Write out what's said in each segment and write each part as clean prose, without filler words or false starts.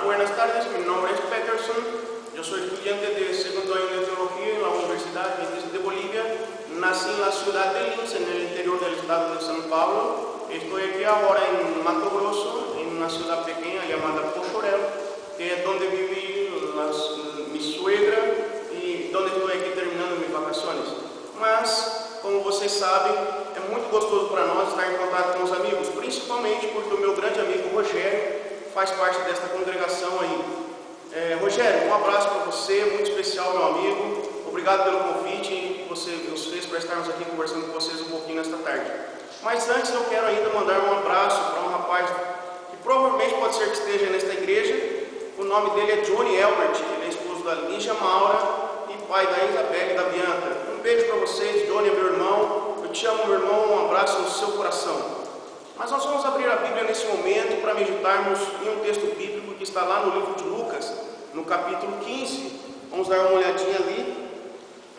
Buenas tardes, mi nombre es Peterson, yo soy estudiante de segundo año de Teología en la Universidad de Bolivia, nací en la ciudad de Linz, en el interior del estado de San Pablo, estoy aquí ahora en Mato Grosso, en una ciudad pequeña llamada Pochorel, que es donde viví mi suegra y donde estoy aquí terminando mis vacaciones. Mas, como vocês sabem, é muito gostoso para nós estar em contato com os amigos, principalmente porque o meu grande amigo Rogério faz parte desta congregação aí. Rogério, um abraço para você, muito especial, meu amigo. Obrigado pelo convite que você nos fez para estarmos aqui conversando com vocês um pouquinho nesta tarde. Mas antes eu quero ainda mandar um abraço para um rapaz que provavelmente pode ser que esteja nesta igreja. O nome dele é Johnny Elbert, ele é esposo da Lígia Maura e pai da Isabelle e da Bianca. Um beijo para vocês, Johnny é meu irmão, eu te amo, meu irmão, um abraço no seu coração. Mas nós vamos abrir a Bíblia nesse momento para meditarmos em um texto bíblico que está lá no livro de Lucas, no capítulo 15. Vamos dar uma olhadinha ali.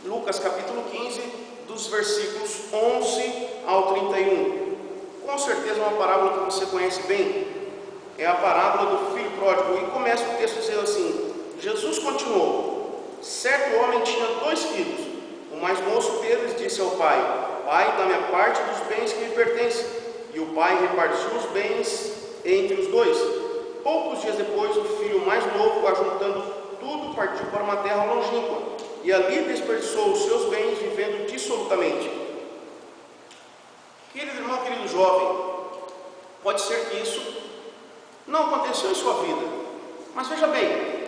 Lucas capítulo 15, dos versículos 11 ao 31. Com certeza uma parábola que você conhece bem. É a parábola do filho pródigo. E começa o texto dizendo assim: Jesus continuou: certo homem tinha 2 filhos. O mais moço deles disse ao pai: Pai, dá-me a parte dos bens que me pertencem. E o pai repartiu os bens entre os 2. Poucos dias depois, o filho mais novo, ajuntando tudo, partiu para uma terra longínqua, e ali desperdiçou os seus bens, vivendo dissolutamente. Querido irmão, querido jovem, pode ser que isso não aconteceu em sua vida, mas veja bem,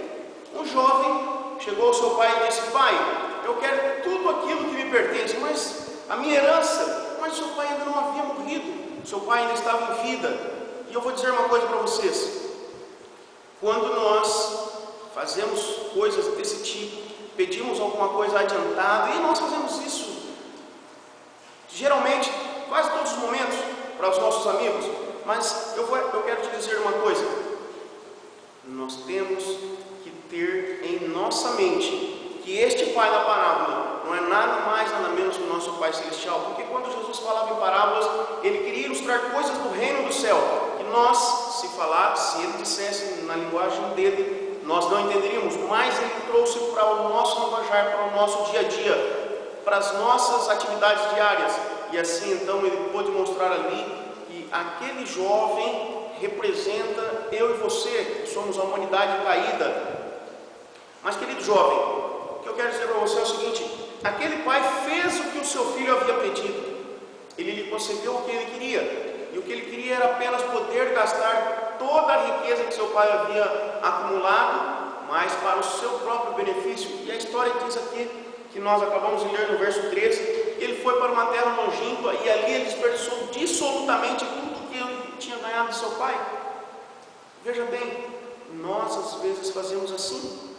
um jovem chegou ao seu pai e disse: Pai, eu quero tudo aquilo que me pertence, mas a minha herança. Mas seu pai ainda não havia morrido, seu pai ainda estava em vida. E eu vou dizer uma coisa para vocês: quando nós fazemos coisas desse tipo, pedimos alguma coisa adiantada, e nós fazemos isso geralmente, quase todos os momentos, para os nossos amigos. Mas eu quero te dizer uma coisa: nós temos que ter em nossa mente que este pai da parábola não é nada mais, nada menos que o nosso Pai Celestial. Porque quando Jesus falava em parábolas, ele queria ilustrar coisas do reino do céu, que nós, se ele dissesse na linguagem dele, nós não entenderíamos. Mas ele trouxe para o nosso linguajar, para o nosso dia a dia, para as nossas atividades diárias. E assim então ele pôde mostrar ali que aquele jovem representa eu e você, que somos a humanidade caída. Mas, querido jovem, o que eu quero dizer para você é o seguinte: aquele pai fez o que o seu filho havia pedido. Ele lhe concedeu o que ele queria. E o que ele queria era apenas poder gastar toda a riqueza que seu pai havia acumulado, mas para o seu próprio benefício. E a história diz aqui, que nós acabamos de ler no verso 13, ele foi para uma terra longínqua e ali ele desperdiçou dissolutamente tudo que ele tinha ganhado de seu pai. Veja bem, nós às vezes fazemos assim.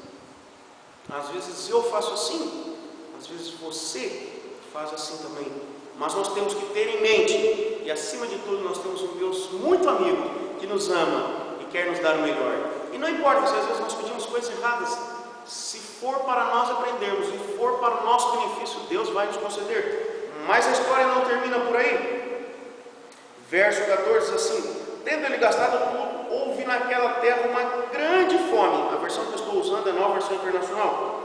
Às vezes eu faço assim, às vezes você faz assim também. Mas nós temos que ter em mente, e acima de tudo nós temos um Deus muito amigo, que nos ama e quer nos dar o melhor. E não importa se às vezes nós pedimos coisas erradas, se for para nós aprendermos e for para o nosso benefício, Deus vai nos conceder. Mas a história não termina por aí. Verso 14 diz assim: tendo ele gastado tudo, houve naquela terra uma grande fome. A versão que eu estou usando é a Nova Versão Internacional.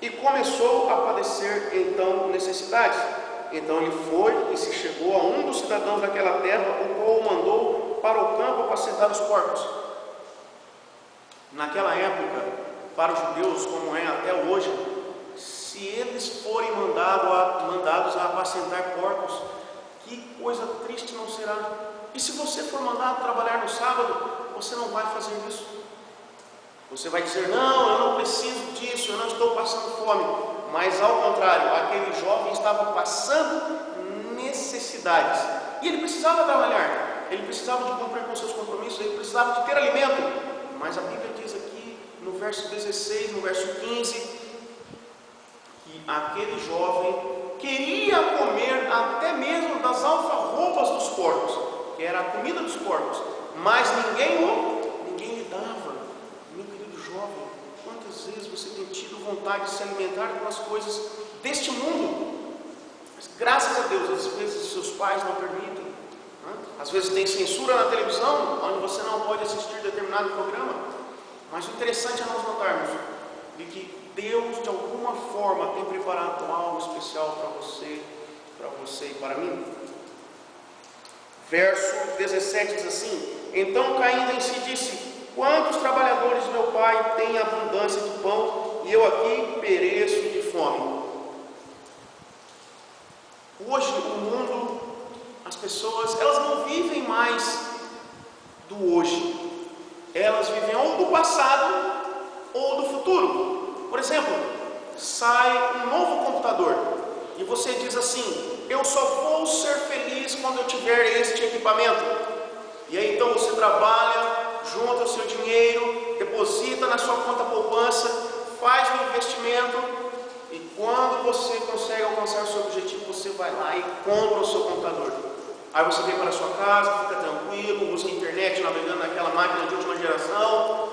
E começou a padecer então necessidades. Então ele foi e se chegou a um dos cidadãos daquela terra, o qual o mandou para o campo apacentar os porcos. Naquela época, para os judeus, como é até hoje, se eles forem mandados a apacentar porcos, que coisa triste não será? E se você for mandado trabalhar no sábado, você não vai fazer isso. Você vai dizer: não, eu não preciso disso, eu não estou passando fome. Mas ao contrário, aquele jovem estava passando necessidades. E ele precisava trabalhar, ele precisava de cumprir com seus compromissos, ele precisava de ter alimento. Mas a Bíblia diz aqui, no verso 16, no verso 15, que aquele jovem queria comer até mesmo das alfarrobas dos porcos, que era a comida dos porcos, mas ninguém lhe dava. Meu querido jovem, quantas vezes você tem tido vontade de se alimentar com as coisas deste mundo? Mas graças a Deus, às vezes seus pais não permitem, né? Às vezes tem censura na televisão, onde você não pode assistir determinado programa. Mas o interessante é nós notarmos de que Deus, de alguma forma, tem preparado algo especial para você e para mim. Verso 17 diz assim: então caindo em si disse: quantos trabalhadores de meu pai têm abundância de pão, e eu aqui pereço de fome. Hoje o mundo, as pessoas, elas não vivem mais do hoje, elas vivem ou do passado ou do futuro. Por exemplo, sai um novo computador e você diz assim: eu só vou ser feliz quando eu tiver este equipamento. E aí então você trabalha, junta o seu dinheiro, deposita na sua conta poupança, faz um investimento, e quando você consegue alcançar o seu objetivo, você vai lá e compra o seu computador. Aí você vem para a sua casa, fica tranquilo, usa a internet navegando naquela máquina de última geração.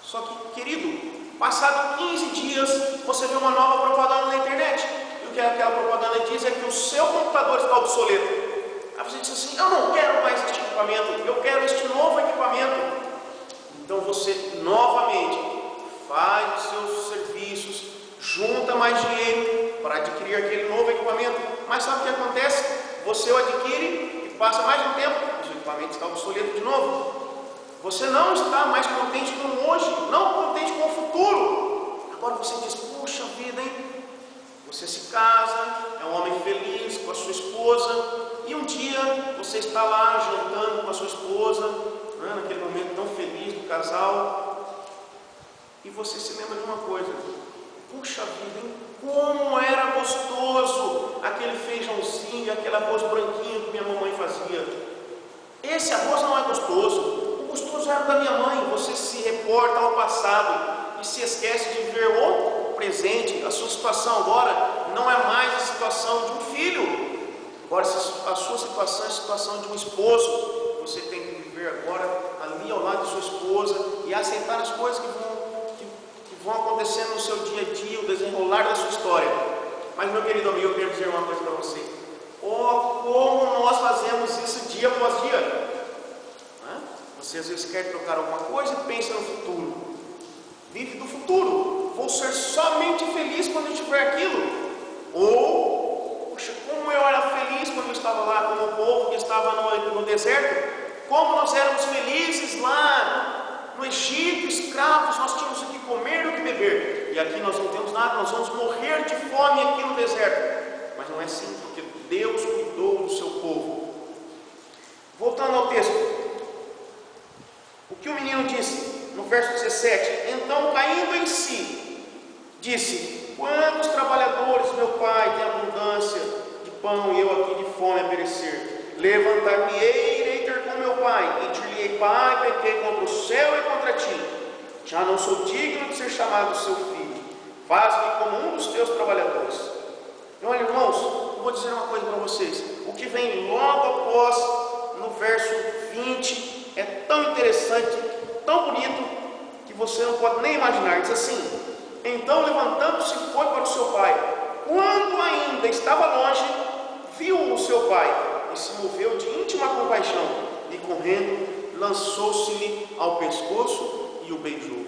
Só que, querido, passado 15 dias, você vê uma nova propaganda na internet. E o que aquela propaganda diz é que o seu computador está obsoleto. Aí você diz assim: eu não quero mais este equipamento, eu quero este novo equipamento. Então você novamente faz os seus serviços, junta mais dinheiro para adquirir aquele novo equipamento. Mas sabe o que acontece? Você o adquire e passa mais um tempo, o seu equipamento está obsoleto de novo. Você não está mais contente com o hoje, não contente com o futuro. Agora você diz: puxa vida, hein? Você se casa, é um homem feliz com a sua esposa, e um dia você está lá jantando com a sua esposa, né, naquele momento tão feliz do casal, e você se lembra de uma coisa: puxa vida, hein? Como era gostoso aquele feijãozinho, aquele arroz branquinho que minha mamãe fazia. Esse arroz não é gostoso, o gostoso era da minha mãe. Você se reporta ao passado e se esquece de ver o presente. A sua situação agora não é mais a situação de um filho. Agora a sua situação é a situação de um esposo. Você tem que viver agora ali ao lado de sua esposa e aceitar as coisas que vão acontecendo no seu dia a dia, o desenrolar da sua história. Mas, meu querido amigo, eu quero dizer uma coisa para você: oh, como nós fazemos isso dia após dia. Você às vezes quer trocar alguma coisa e pensa no futuro, vive do futuro. Vou ser somente feliz quando eu tiver aquilo. Ou, poxa, como eu era feliz quando eu estava lá com o povo que estava no deserto. Como nós éramos felizes lá no Egito, escravos, nós tínhamos o que comer e o que beber. E aqui nós não temos nada, nós vamos morrer de fome aqui no deserto. Mas não é assim, porque Deus cuidou do seu povo. Voltando ao texto, o que o menino disse no verso 17: então caindo em si, disse: quantos trabalhadores meu pai tem abundância de pão e eu aqui de fome a perecer? Levantar-me-ei, irei ter com meu pai, e dir-lhe-ei: pai, pequei contra o céu e contra ti, já não sou digno de ser chamado seu filho, faz-me como um dos teus trabalhadores. E olha, irmãos, eu vou dizer uma coisa para vocês: o que vem logo após, no verso 20, é tão interessante, tão bonito, que você não pode nem imaginar. Diz assim: então levantando-se foi para o seu pai. Quando ainda estava longe, viu o seu pai e se moveu de íntima compaixão, e correndo lançou-se-lhe ao pescoço e o beijou.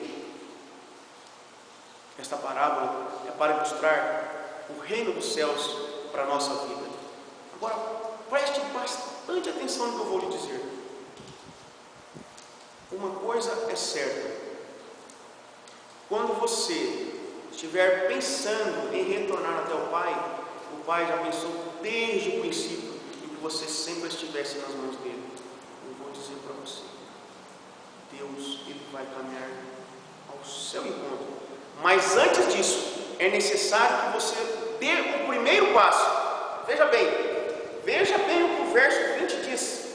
Esta parábola é para ilustrar o reino dos céus para a nossa vida. Agora preste bastante atenção no que eu vou lhe dizer. Uma coisa é certa: quando você estiver pensando em retornar até o Pai já pensou desde o princípio em que você sempre estivesse nas mãos dele. Eu vou dizer para você: Deus, ele vai caminhar ao seu encontro. Mas antes disso, é necessário que você dê o primeiro passo. Veja bem o que o verso 20 diz: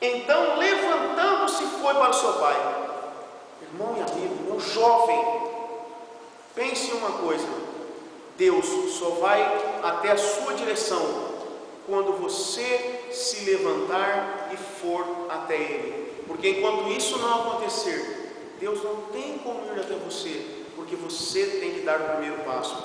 então levantando-se foi para o seu pai. Irmão e amigo, meu jovem, pense em uma coisa: Deus só vai até a sua direção quando você se levantar e for até Ele. Porque enquanto isso não acontecer, Deus não tem como ir até você, porque você tem que dar o primeiro passo.